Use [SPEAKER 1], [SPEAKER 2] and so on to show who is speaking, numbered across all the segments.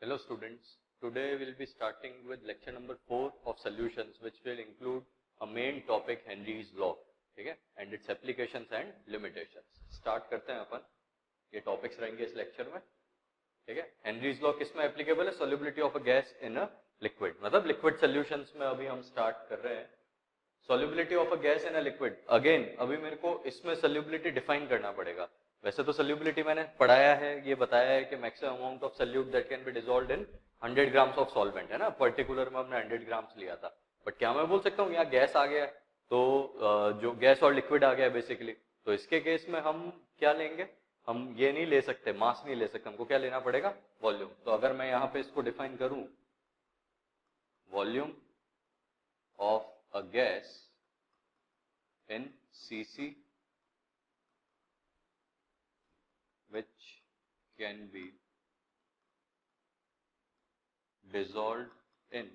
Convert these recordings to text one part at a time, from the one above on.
[SPEAKER 1] Hello students, today we will be starting with lecture number 4 of solutions which will include a main topic Henry's law, ठीक है, and its applications and limitations. Start करते हैं अपन, ये topics रहेंगे इस lecture में, ठीक है. Henry's law किस में applicable है? Solubility of a gas in a liquid, मतलब liquid solutions में अभी हम start कर रहे हैं. Solubility of a gas in a liquid, again अभी मेरे को इसमें solubility define करना पड़ेगा. वैसे तो solubility मैंने पढ़ाया है, ये बताया है कि maximum amount of solute that can be dissolved in 100 grams of solvent है ना, पर्टिकुलर में हमने 100 grams लिया था. बट क्या मैं बोल सकता हूँ यहाँ गैस आ गया है, तो जो गैस और लिक्विड आ गया है बेसिकली, तो इसके केस में हम क्या लेंगे, हम ये नहीं ले सकते, मास नहीं ले सकते, हमको क्या लेना पड़ेगा, वॉल्यूम. तो अगर मैं यहाँ पे इसको डिफाइन करूँ, volume of a gas in cc which can be dissolved in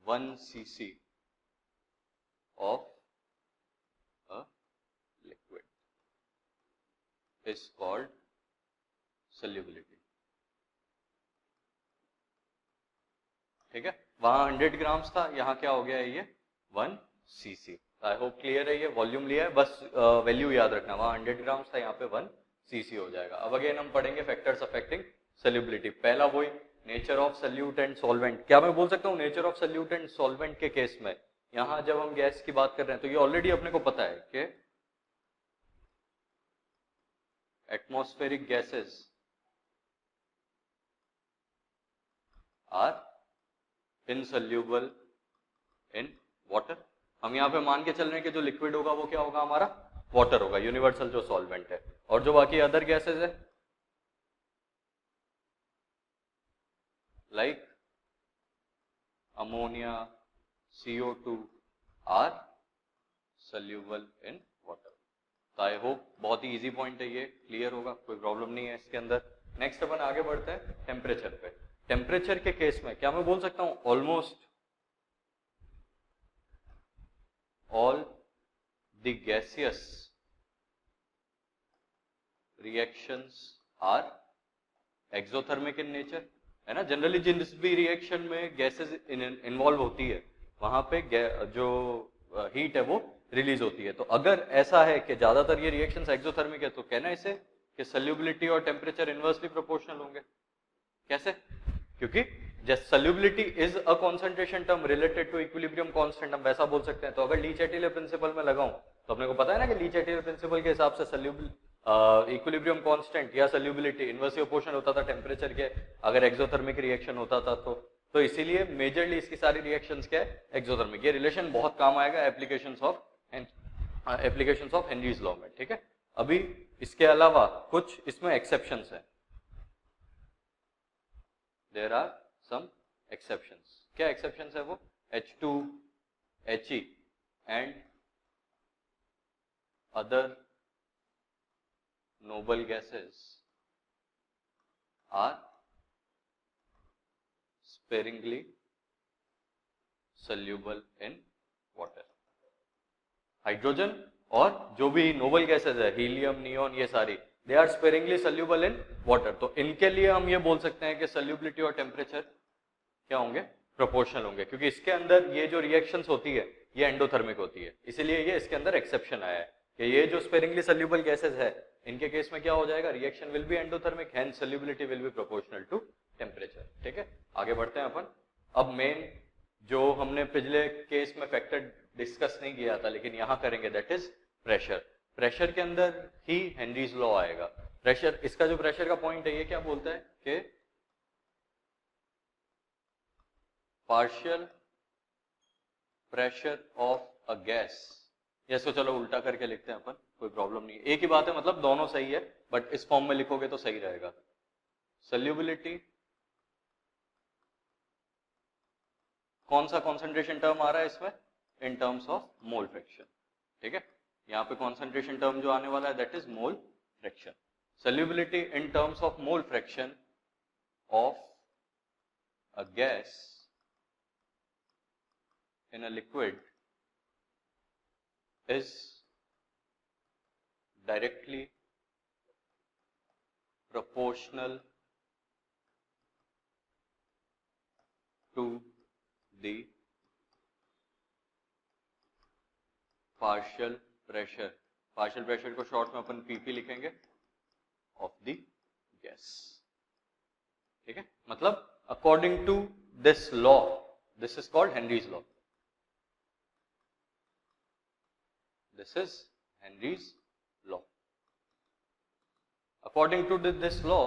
[SPEAKER 1] 1 cc of a liquid is called solubility. ठीक है, वहां 100 ग्राम्स था, यहाँ क्या हो गया है, ये 1 cc. आई होप क्लियर है. ये वॉल्यूम लिया है, बस वैल्यू याद रखना, वहां 100 ग्राम्स था, यहाँ पे 1 cc हो जाएगा. अब अगेन हम पढ़ेंगे फैक्टर्स अफेक्टिंग सॉल्युबिलिटी. पहला वही nature of solute and solvent. क्या मैं बोल सकता हूँ nature of solute and solvent के केस में, यहाँ जब हम गैस की बात कर रहे हैं तो ये ऑलरेडी अपने को पता है कि atmospheric gases are insoluble in water. हम यहाँ पे मान के चल रहे हैं कि जो लिक्विड होगा वो क्या होगा, हमारा वाटर होगा, यूनिवर्सल जो सॉल्वेंट है. और जो बाकी अदर गैसेस है like ammonia, CO2 are soluble in water. तो आई होप बहुत ही इजी पॉइंट है, ये क्लियर होगा, कोई प्रॉब्लम नहीं है इसके अंदर. नेक्स्ट अपन आगे बढ़ते हैं टेम्परेचर पे. टेम्परेचर के केस में क्या मैं बोल सकता हूँ, almost all the gaseous reactions are exothermic in nature, है ना. जनरली जिस भी रिएक्शन में गैसेस इन्वॉल्व होती है वहां पे जो हीट है वो रिलीज होती है. तो अगर ऐसा है कि ज्यादातर ये रिएक्शंस एक्सोथर्मिक है, तो कहना इसे कि सॉल्युबिलिटी और टेम्परेचर इनवर्सली प्रोपोर्शनल होंगे. कैसे? क्योंकि solubility is a concentration term related to equilibrium constant, हम वैसा बोल सकते हैं. तो अगर लीच-एटिले प्रिंसिपल में लगाऊं तो अपने को पता है ना कि लीच-एटिले प्रिंसिपल के हिसाब से इक्विलिब्रियम कांस्टेंट या सॉल्युबिलिटी इनवर्सली प्रोपोर्शनल होता था टेम्परेचर के, अगर एक्सोथर्मिक रिएक्शन होता था तो इसीलिए मेजरली इसकी सारी रिएक्शंस क्या है, एक्सोथर्मिक. ये रिलेशन बहुत काम आएगा एप्लीकेशंस ऑफ हेनरीज लॉ में. ठीक है, अभी इसके अलावा कुछ इसमें एक्सेप्शंस है. There are some exceptions. क्या exceptions है वो? H2, He and other noble gases are sparingly soluble in water. Hydrogen और जो भी नोबल गैसेस है, हीलियम, नियोन, ये सारी they are sparingly soluble in water. तो इनके लिए हम ये बोल सकते हैं कि सॉल्युबिलिटी और टेम्परेचर क्या होंगे, प्रोपोर्शनल होंगे, क्योंकि इसके अंदर ये जो रिएक्शंस होती है ये एंडोथर्मिक होती है. इसीलिए ये इसके अंदर एक्सेप्शन आया है कि ये जो स्पेरिंगली सॉल्युबल गैसेस है इनके केस में क्या हो जाएगा, reaction will be endothermic, hence solubility will be proportional to temperature. ठीक है, आगे बढ़ते हैं अपन. अब मेन जो हमने पिछले केस में फैक्टर डिस्कस नहीं किया था लेकिन यहां करेंगे, दैट इज प्रेशर. प्रेशर के अंदर ही हेनरीज लॉ आएगा. प्रेशर, इसका जो प्रेशर का पॉइंट है ये क्या बोलता है कि partial pressure of a gas, या इसको चलो उल्टा करके लिखते हैं अपन, कोई प्रॉब्लम नहीं है, एक ही बात है, मतलब दोनों सही है, बट इस फॉर्म में लिखोगे तो सही रहेगा. सॉल्युबिलिटी, कौन सा कॉन्सेंट्रेशन टर्म आ रहा है इसमें, इन टर्म्स ऑफ मोल फ्रैक्शन. ठीक है, यहाँ पे कॉन्सेंट्रेशन टर्म जो आने वाला है that is mole fraction. Solubility in terms of mole fraction of a gas in a liquid is directly proportional to the partial pressure को शॉर्ट में अपन पीपी लिखेंगे ऑफ द गैस, ठीक है। मतलब according to this law, this is called Henry's law, this is Henry's law. According to this law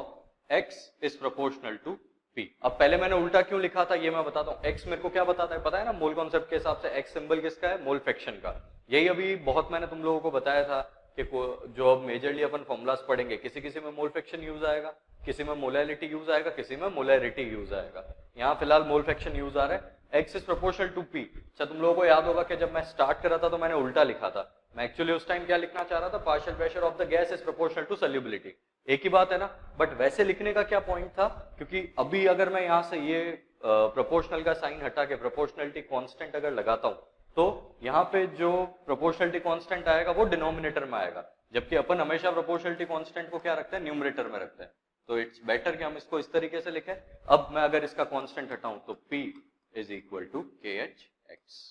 [SPEAKER 1] x is proportional to p। अब पहले मैंने उल्टा क्यों लिखा था ये मैं बताता हूं। x मेरे को क्या बताता है, पता है ना, मोल कॉन्सेप्ट के हिसाब से x सिंबल किसका है, मोल फ्रैक्शन का। यही अभी बहुत मैंने तुम लोगों को बताया था कि जो अब मेजरली अपन फॉर्मूलास पढ़ेंगे, किसी किसी में मोल फ्रैक्शन यूज आएगा, किसी में मोलैरिटी यूज आएगा, किसी में मोलैरिटी यूज आएगा। यहाँ फिलहाल मोल फ्रैक्शन यूज आ रहा है। x is proportional to p। अच्छा, तुम लोगों को याद होगा कि जब मैं स्टार्ट कर रहा था तो मैंने उल्टा लिखा था। मैं एक्चुअली उस टाइम क्या लिखना चाह रहा था, partial pressure of the gas is proportional to solubility. एक ही बात है ना, बट वैसे लिखने का क्या पॉइंट था, क्योंकि अभी अगर मैं यहां से ये प्रोपोर्शनल का साइन हटा के प्रोपोर्शनलिटी कांस्टेंट अगर लगाता हूं, तो यहाँ पे जो प्रोपोर्शनलिटी कांस्टेंट आएगा वो डिनोमिनेटर में आएगा, जबकि अपन हमेशा प्रोपोर्शनलिटी कांस्टेंट को क्या रखते हैं, न्यूमरेटर में रखते हैं। तो इट्स बेटर कि हम इसको इस तरीके से लिखें। अब मैं अगर इसका कांस्टेंट हटाऊं तो P is equal to KH x।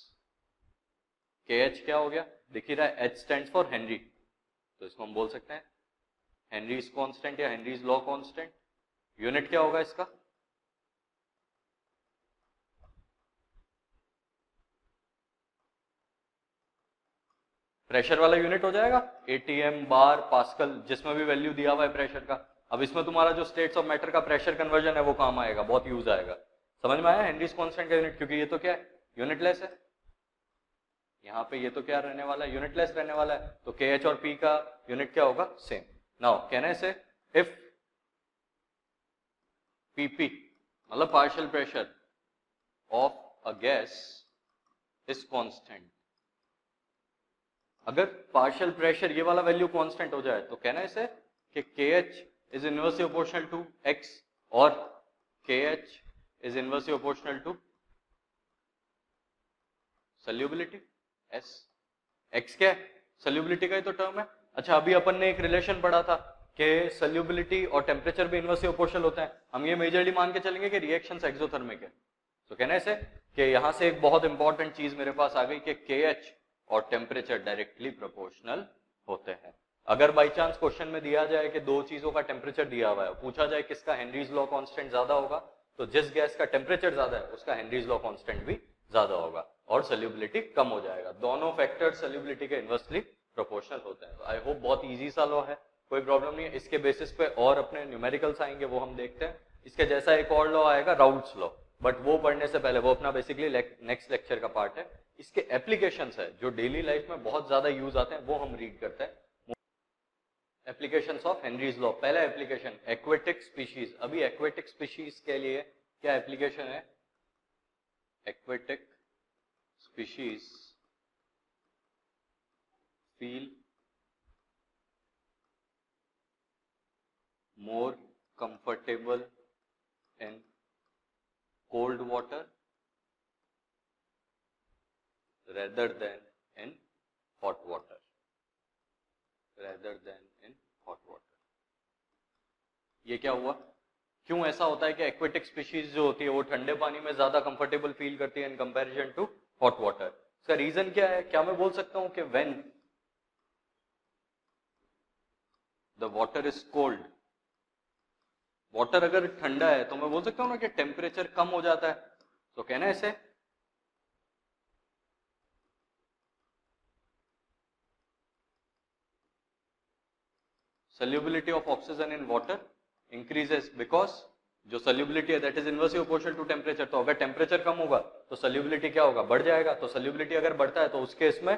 [SPEAKER 1] KH क्या हो गया, दिख ही रहा है, H स्टैंड्स फॉर हेनरी, तो इसको हम बोल सकते हैं हेनरीज कांस्टेंट या हेनरीज लॉ कांस्टेंट। यूनिट क्या होगा इसका, प्रेशर वाला यूनिट हो जाएगा ATM, बार, पास्कल, जिसमें भी वैल्यू दिया हुआ है प्रेशर का। अब इसमें तुम्हारा जो स्टेट्स ऑफ मैटर का प्रेशर कन्वर्जन है वो काम आएगा, बहुत यूज आएगा। समझ में आया हेनरीज कांस्टेंट का यूनिट, क्योंकि ये तो क्या है, यूनिटलेस है। यहाँ पे ये तो क्या रहने वाला है, यूनिटलेस रहने वाला है। तो KH और P का यूनिट क्या होगा, सेम। नाउ कहने से इफ PP मतलब partial pressure of a gas is constant, अगर पार्शियल प्रेशर ये वाला वैल्यू कांस्टेंट हो जाए तो कहना है इसे कि KH is inversely proportional to X और KH is inversely proportional to solubility S। X क्या है, सॉल्युबिलिटी का ही तो टर्म है। अच्छा, अभी अपन ने एक रिलेशन पढ़ा था कि सॉल्युबिलिटी और टेम्परेचर भी इनवर्सली प्रोपोर्शनल होता है। हम ये मेजरली मान के चलेंगे कि रिएक्शंस एक्सोथर्मिक है। तो कहना है इसे कि यहां से एक बहुत इंपॉर्टेंट चीज मेरे पास आ गई कि KH और टेम्परेचर डायरेक्टली प्रोपोर्शनल होते हैं। अगर बाई चांस क्वेश्चन में दिया जाए कि दो चीजों का टेम्परेचर दिया हुआ है, पूछा जाए किसका हेनरीज लॉ कांस्टेंट ज्यादा होगा, तो जिस गैस का टेम्परेचर ज्यादा है उसका हेनरीज लॉ कांस्टेंट भी ज्यादा होगा और सॉल्युबिलिटी कम हो जाएगा। दोनों फैक्टर्स सॉल्युबिलिटी के इनवर्सली प्रोपोर्शनल होते हैं। तो आई होप बहुत इजी सा लॉ है, कोई प्रॉब्लम नहीं है। इसके बेसिस पे और अपने न्यूमेरिकल्स आएंगे, वो हम देखते हैं। इसके जैसा एक और लॉ आएगा, राउट्स लॉ, बट वो पढ़ने से पहले, वो अपना बेसिकली नेक्स्ट लेक्चर का पार्ट है। इसके एप्लीकेशंस है जो डेली लाइफ में बहुत ज्यादा यूज आते हैं, वो हम रीड करते हैं। Applications of Henry's law. पहला एप्लीकेशन एक्वेटिक स्पीशीज। अभी एक्वेटिक स्पीशीज के लिए क्या एप्लीकेशन है, aquatic species feel more comfortable in cold water rather than in hot water, ये क्या हुआ, क्यों ऐसा होता है कि एक्वेटिक स्पीशीज जो होती है वो ठंडे पानी में ज्यादा कंफर्टेबल फील करती है in comparison to hot water. इसका रीजन क्या है, क्या मैं बोल सकता हूं कि when the water is cold, water अगर ठंडा है तो मैं बोल सकता हूं ना कि टेम्परेचर कम हो जाता है। तो कहना है इसे solubility of oxygen in water increases because जो solubility है that is inversely proportional to temperature। तो अगर टेम्परेचर कम होगा तो solubility क्या होगा, बढ़ जाएगा। तो solubility अगर बढ़ता है तो उस केस में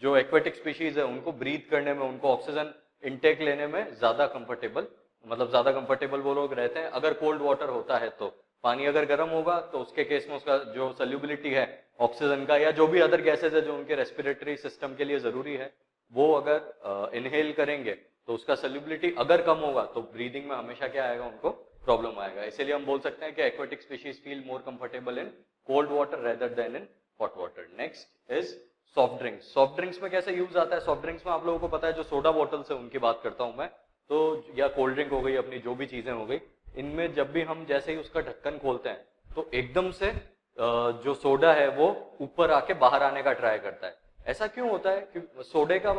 [SPEAKER 1] जो एक्वेटिक स्पीशीज है उनको ब्रीथ करने में, उनको ऑक्सीजन इनटेक लेने में ज्यादा कंफर्टेबल, मतलब ज्यादा कंफर्टेबल वो लोग रहते हैं। अगर कोल्ड वाटर होता है तो पानी अगर गर्म होगा तो उसके केस में उसका जो सॉल्युबिलिटी है ऑक्सीजन का या जो भी अदर गैसेज है जो उनके रेस्पिरेटरी सिस्टम के लिए जरूरी है, वो अगर इनहेल करेंगे तो उसका सॉल्युबिलिटी अगर कम होगा तो ब्रीदिंग में हमेशा क्या आएगा, उनको प्रॉब्लम आएगा। इसीलिए हम बोल सकते हैं कि aquatic species feel more comfortable in cold water rather then in hot water. Next is soft drinks. Soft drinks में कैसे यूज आता है, सॉफ्ट ड्रिंक्स में आप लोगों को पता है जो सोडा बॉटल्स है उनकी बात करता हूं मैं, तो या कोल्ड ड्रिंक हो गई, अपनी जो भी चीजें हो गई, इनमें जब भी हम जैसे ही उसका ढक्कन खोलते हैं तो एकदम से जो सोडा है वो ऊपर आके बाहर आने का ट्राई करता है। ऐसा क्यों होता है? क्योंकि सोडा का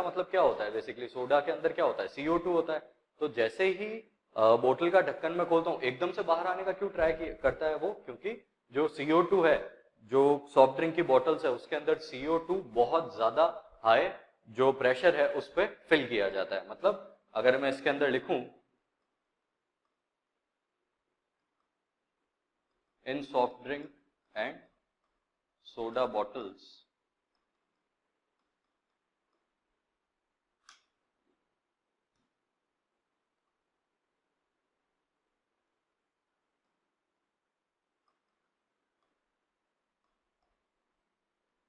[SPEAKER 1] मतलब क्या होता है? बेसिकली सोडा के अंदर क्या होता है? CO2 होता है। तो जैसे ही बोतल का ढक्कन मैं खोलता हूँ, एकदम से बाहर आने का क्यों ट्राई करता है वो? क्योंकि जो CO2 है, जो सॉफ्ट ड्रिंक की बॉटल्स है उसके अंदर CO2 बहुत ज्यादा हाई जो प्रेशर है उस पर फिल किया जाता है। मतलब अगर मैं इसके अंदर लिखूं, in soft drink and soda bottles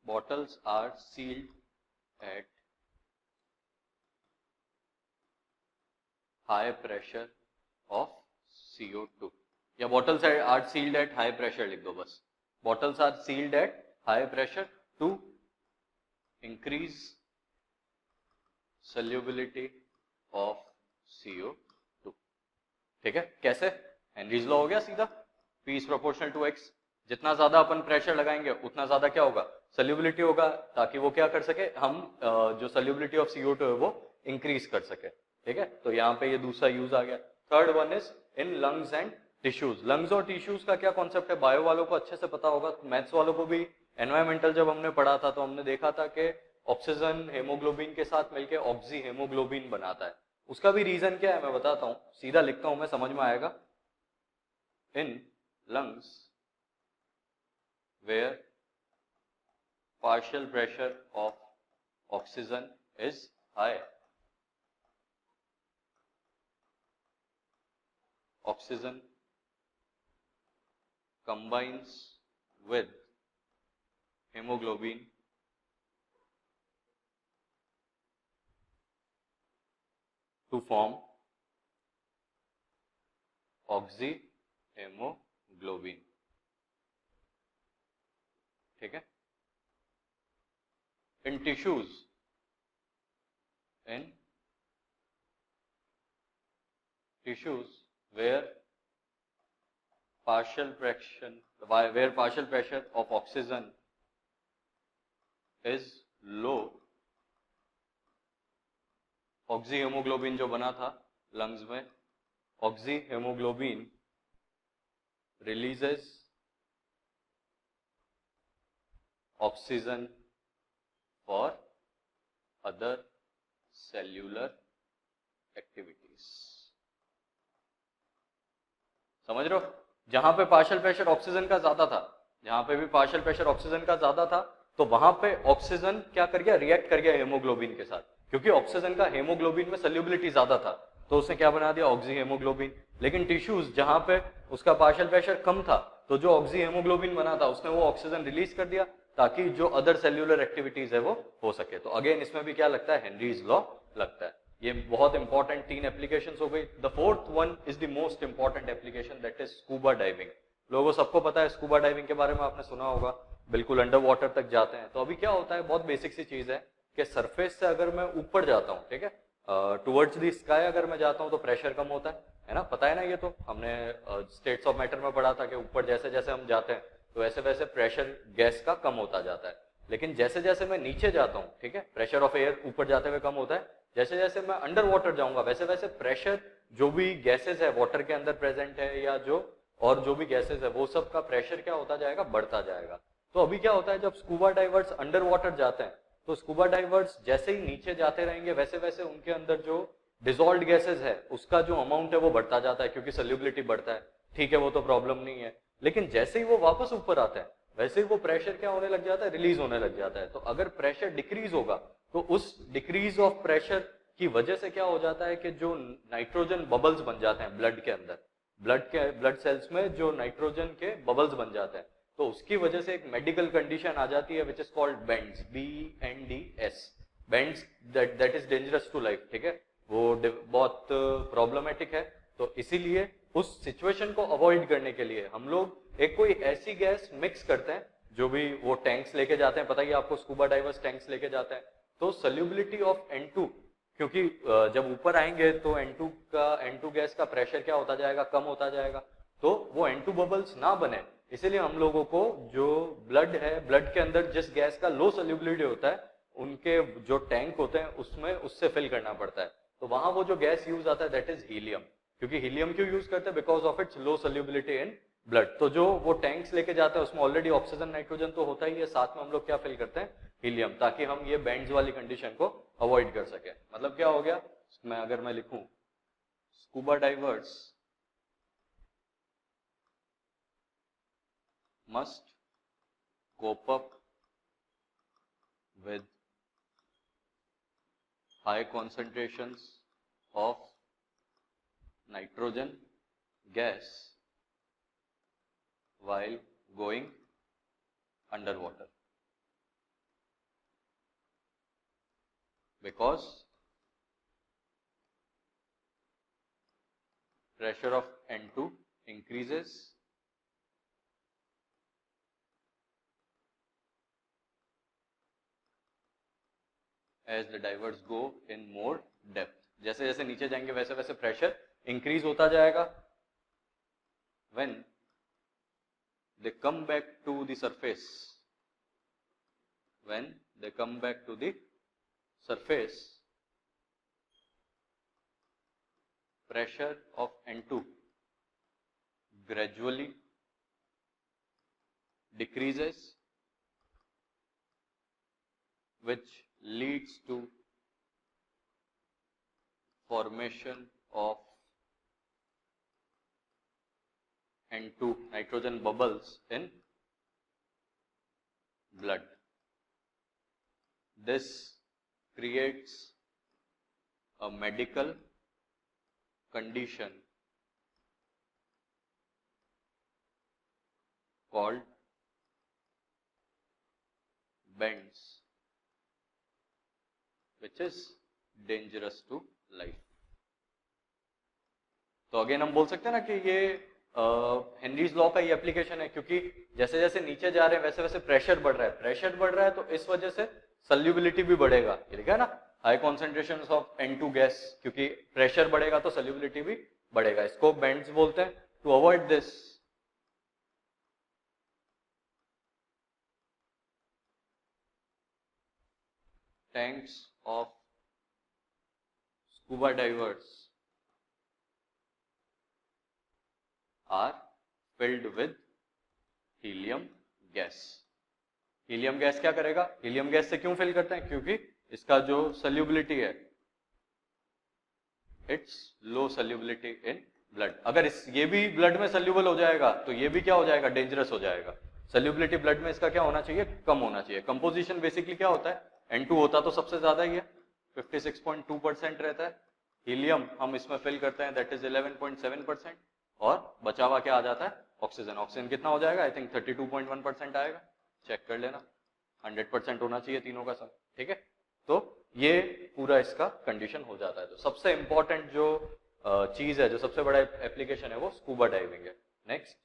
[SPEAKER 1] bottles are sealed at high pressure of CO2, या bottles are sealed at high pressure लिख दो बस। bottles are sealed at high pressure to increase solubility of CO2। ठीक है? कैसे? Henry's law हो गया सीधा, P is proportional to X। जितना ज्यादा अपन प्रेशर लगाएंगे उतना ज्यादा क्या होगा? सॉल्युबिलिटी होगा, ताकि वो क्या कर सके, हम जो सॉल्युबिलिटी ऑफ CO2 है वो इंक्रीज कर सके। ठीक है? तो यहाँ पे ये दूसरा यूज आ गया। Third one is in lungs and tissues. Lungs और टिश्यूज का क्या कॉन्सेप्ट है? बायो वालों को अच्छे से पता होगा, मैथ्स वालों को भी। एनवायरमेंटल जब हमने पढ़ा था तो हमने देखा था कि ऑक्सीजन हेमोग्लोबिन के साथ मिलकर ऑक्सी हेमोग्लोबिन बनाता है। उसका भी रीजन क्या है मैं बताता हूं, सीधा लिखता हूं मैं, समझ में आएगा। In lungs where partial pressure of oxygen is high, oxygen combines with hemoglobin to form oxyhemoglobin। ठीक है? In tissues, in tissues where partial pressure of oxygen is low, oxyhaemoglobin जो बना था लंग्स में, oxyhaemoglobin releases oxygen for other cellular activities. समझ रहे हो? जहां पे पार्शियल प्रेशर ऑक्सीजन का ज्यादा था, जहां पे भी पार्शियल प्रेशर ऑक्सीजन का ज्यादा था, तो वहां पे ऑक्सीजन क्या कर गया? रिएक्ट कर गया हेमोग्लोबिन के साथ, क्योंकि ऑक्सीजन का हेमोग्लोबिन में सॉल्युबिलिटी ज्यादा था, तो उसने क्या बना दिया? Oxy haemoglobin. लेकिन टिश्यूज जहां पे उसका पार्शियल प्रेशर कम था, तो जो ऑक्सी हेमोग्लोबिन बना था उसने वो ऑक्सीजन रिलीज कर दिया, ताकि जो अदर सेल्यूलर एक्टिविटीज है वो हो सके। तो अगेन इसमें भी क्या लगता है? हेनरीज लॉ लगता है। ये बहुत इंपॉर्टेंट 3 एप्लीकेशंस हो गई। The fourth one is the most important application, that is scuba diving. लोगों सबको पता है स्कूबा डाइविंग के बारे में, आपने सुना होगा, बिल्कुल अंडर वाटर तक जाते हैं। तो अभी क्या होता है, बहुत बेसिक सी चीज है कि सरफेस से अगर मैं ऊपर जाता हूँ, ठीक है, टुवर्ड्स द स्काई अगर मैं जाता हूँ तो प्रेशर कम होता है ना? पता है ना? ये तो हमने स्टेट्स ऑफ मैटर में पढ़ा था कि ऊपर जैसे जैसे हम जाते हैं तो वैसे वैसे प्रेशर गैस का कम होता जाता है। लेकिन जैसे जैसे मैं नीचे जाता हूँ, ठीक है, प्रेशर ऑफ एयर ऊपर जाते हुए कम होता है। जैसे जैसे मैं अंडर वाटर जाऊंगा वैसे वैसे प्रेशर, जो भी गैसेज है वाटर के अंदर प्रेजेंट है या जो और जो भी गैसेज है वो सब का प्रेशर क्या होता जाएगा? बढ़ता जाएगा। तो अभी क्या होता है, जब स्कूबा डाइवर्स अंडर वाटर जाते हैं तो स्कूबा डाइवर्स जैसे ही नीचे जाते रहेंगे वैसे वैसे उनके अंदर जो डिसॉल्व्ड गैसेज है उसका जो अमाउंट है वो बढ़ता जाता है, क्योंकि सॉल्युबिलिटी बढ़ता है। ठीक है, वो तो प्रॉब्लम नहीं है। लेकिन जैसे ही वो वापस ऊपर आता है वैसे ही वो प्रेशर क्या होने लग जाता है? रिलीज होने लग जाता है। तो अगर प्रेशर डिक्रीज होगा तो उस डिक्रीज ऑफ प्रेशर की वजह से क्या हो जाता है कि जो नाइट्रोजन बबल्स बन जाते हैं ब्लड के अंदर, ब्लड सेल्स में जो नाइट्रोजन के बबल्स बन जाते हैं, तो उसकी वजह से एक मेडिकल कंडीशन आ जाती है which is called bends, BNDS, bends, that is dangerous to life. ठीक है, वो बहुत प्रॉब्लमेटिक है। तो इसीलिए उस सिचुएशन को अवॉइड करने के लिए हम लोग एक कोई ऐसी गैस मिक्स करते हैं, जो भी वो टैंक्स लेके जाते हैं, पता ही आपको, स्कूबा डाइवर्स टैंक्स लेके जाते हैं। तो सॉल्युबिलिटी ऑफ N2, क्योंकि जब ऊपर आएंगे तो N2 गैस का प्रेशर क्या होता जाएगा? कम होता जाएगा। तो वो N2 बबल्स ना बने इसीलिए हम लोगों को जो ब्लड है, ब्लड के अंदर जिस गैस का लो सोल्यूबिलिटी होता है, उनके जो टैंक होते हैं उसमें उससे फिल करना पड़ता है। तो वहां वो जो गैस यूज आता है दैट इज हीलियम। क्योंकि हीलियम क्यों यूज करते हैं? Because of its low solubility in blood. तो जो वो टैंक्स लेके जाते हैं उसमें ऑलरेडी ऑक्सीजन नाइट्रोजन तो होता ही है, साथ में हम लोग क्या फिल करते हैं? हीलियम, ताकि हम ये बैंड्स वाली कंडीशन को अवॉइड कर सके। मतलब क्या हो गया, अगर मैं लिखूं scuba divers must cope up with high concentrations of nitrogen gas while going underwater, because pressure of N2 increases as the divers go in more depth। जैसे जैसे नीचे जाएंगे वैसे वैसे प्रेशर इंक्रीज होता जाएगा। when they come back to the surface, when they come back to the surface, pressure of N2 gradually decreases, which leads to formation of N2 nitrogen bubbles in blood। This creates a medical condition called bends, which is dangerous to life। तो again हम बोल सकते हैं ना कि ये Henry's law का ये एप्लीकेशन है, क्योंकि जैसे जैसे नीचे जा रहे हैं वैसे वैसे प्रेशर बढ़ रहा है, प्रेशर बढ़ रहा है तो इस वजह से सोल्यूबिलिटी भी बढ़ेगा, ठीक है ना, high concentration of N2 gas, क्योंकि प्रेशर बढ़ेगा तो सोल्यूबिलिटी भी बढ़ेगा। इसको बेंड्स बोलते हैं। To avoid this, tanks of scuba divers are filled with helium gas। Helium gas क्या करेगा? हीलियम गैस से क्यों फिल करते हैं? क्योंकि इसका जो सोल्यूबिलिटी है it's low solubility in blood. अगर ये भी ब्लड में सोल्यूबल हो जाएगा तो ये भी क्या हो जाएगा? डेंजरस हो जाएगा। सोल्यूबिलिटी ब्लड में इसका क्या होना चाहिए? कम होना चाहिए। कंपोजिशन बेसिकली क्या होता है? N2 होता तो सबसे ज्यादा ही है, 56.2% रहता है। हीलियम हम इसमें फिल करते हैं दैट इज 11.7%, और बचा हुआ क्या आ जाता है? ऑक्सीजन। ऑक्सीजन कितना हो जाएगा? आई थिंक 32.1% आएगा, चेक कर लेना। 100% होना चाहिए तीनों का सम, ठीक है। तो ये पूरा इसका कंडीशन हो जाता है। तो सबसे इंपॉर्टेंट जो चीज है, जो सबसे बड़ा एप्लीकेशन है वो स्कूबा डाइविंग है। Next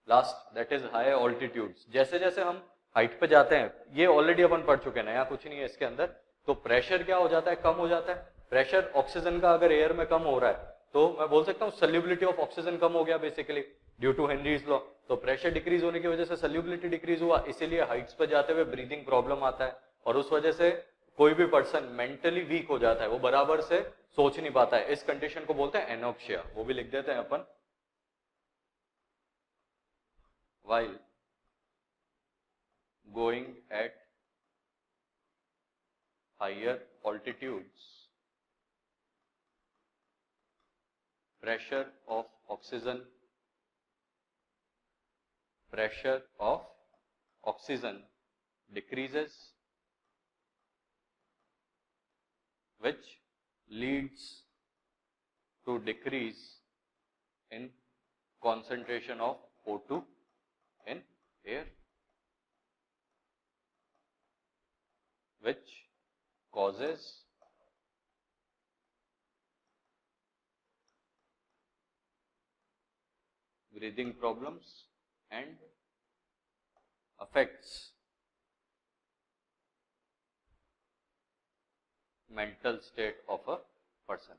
[SPEAKER 1] last that is high altitudes. जैसे जैसे हम हाइट पे जाते हैं, ये ऑलरेडी अपन पढ़ चुके हैं, नया कुछ नहीं है इसके अंदर। तो प्रेशर क्या हो जाता है? कम हो जाता है। प्रेशर ऑक्सीजन का अगर एयर में कम हो रहा है तो मैं बोल सकता हूँ सोल्यूबिलिटी ऑफ ऑक्सीजन कम हो गया basically due to Henry's law. तो प्रेशर डिक्रीज होने की वजह से सोल्यूबिलिटी डिक्रीज हुआ, इसीलिए हाइट्स पे जाते हुए ब्रीदिंग प्रॉब्लम आता है, और उस वजह से कोई भी पर्सन मेंटली वीक हो जाता है, वो बराबर से सोच नहीं पाता है। इस कंडीशन को बोलते हैं एनोक्सिया। वो भी लिख देते हैं अपन। while going at higher altitudes, pressure of oxygen decreases, which leads to decrease in concentration of O2 in air, which causes breathing problems and affects mental state of a person।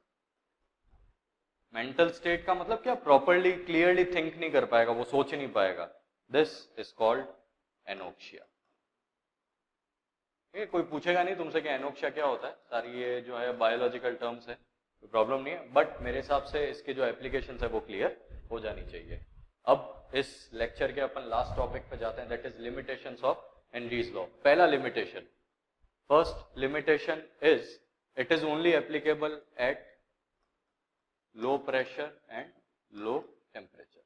[SPEAKER 1] Mental state का मतलब क्या? Properly clearly think नहीं कर पाएगा, वो सोच नहीं पाएगा। This is called anoxia. कोई पूछेगा नहीं तुमसे कि एनोक्सिया क्या होता है, सारी ये जो है बायोलॉजिकल टर्म्स है, कोई प्रॉब्लम नहीं है, बट मेरे हिसाब से इसके जो एप्लीकेशंस है वो क्लियर हो जानी चाहिए। अब इस लेक्चर के अपन लास्ट टॉपिक पे जाते हैं, that is limitations of Henry's law. पहला limitation, first limitation is it is only applicable at low pressure and low temperature.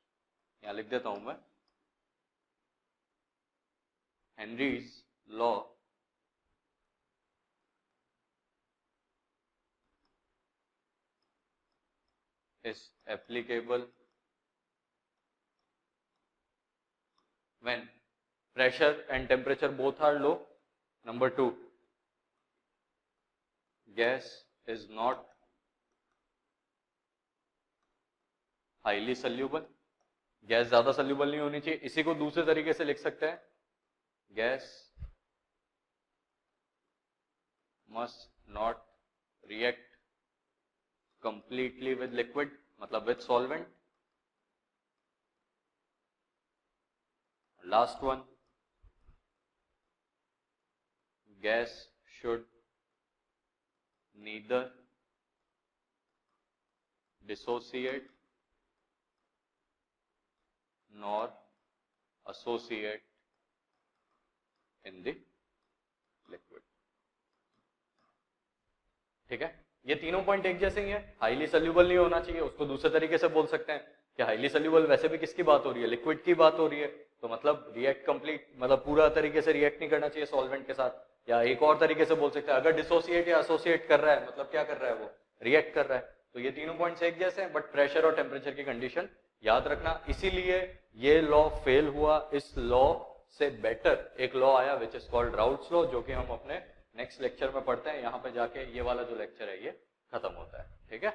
[SPEAKER 1] यहां लिख देता हूं मैं, Henry's law is applicable when pressure and temperature both are low. Number 2, gas is not highly soluble. Gas ज्यादा soluble नहीं होनी चाहिए। इसी को दूसरे तरीके से लिख सकते हैं, gas must not react completely with liquid, मतलब with solvent. Last one, gas should neither dissociate nor associate in the liquid। ठीक है, ये तीनों पॉइंट एक जैसे ही है। हाईली सल्यूबल नहीं होना चाहिए, उसको दूसरे तरीके से बोल सकते हैं कि हाईली सल्यूबल वैसे भी किसकी बात हो रही है, लिक्विड की बात हो रही है, तो मतलब रिएक्ट कंप्लीट, मतलब पूरा तरीके से रिएक्ट नहीं करना चाहिए सॉल्वेंट के साथ। या एक और तरीके से बोल सकते हैं, अगर डिसोसिएट या एसोसिएट कर रहा है, मतलब क्या कर रहा है, वो रिएक्ट कर रहा है। तो ये तीनों पॉइंट्स एक जैसे हैं, बट प्रेशर और टेम्परेचर की कंडीशन याद रखना। इसीलिए ये लॉ फेल हुआ। इस लॉ से बेटर एक लॉ आया विच इज कॉल्ड राउल्ट्स लॉ, जो कि हम अपने नेक्स्ट लेक्चर में पढ़ते हैं। यहाँ पे जाके ये वाला जो लेक्चर है ये खत्म होता है। ठीक है।